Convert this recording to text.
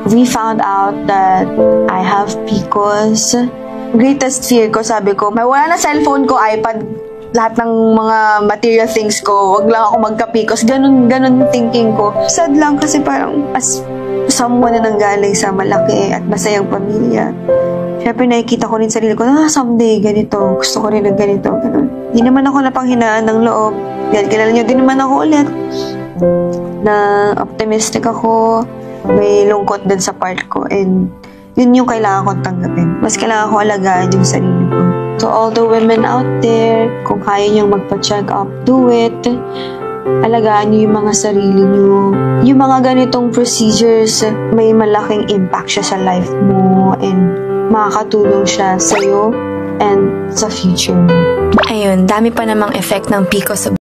We found out that I have PCOS. Greatest fear ko, sabi ko, mawala na cellphone ko, iPad, lahat ng mga material things ko, wag lang ako magka-PCOS. Ganun thinking ko. Sad lang kasi parang as someone na nanggaling sa malaki at masayang pamilya, syempre nakikita ko rin sarili ko, someday ganito, gusto ko rin ng ganito, ganun. Hindi naman ako napanghinaan ng loob. Dahil kilala nyo din naman ako ulit na optimistic ako, may lungkot din sa part ko, and yun yung kailangan kong tanggapin. Mas kailangan ko alagaan yung sarili ko. To all the women out there, kung kaya niyong magpa-check up, do it. Alagaan niyo yung mga sarili niyo. Yung mga ganitong procedures, may malaking impact siya sa life mo, and makakatulong siya sa'yo and sa future mo. Ayun, dami pa namang effect ng PCOS sa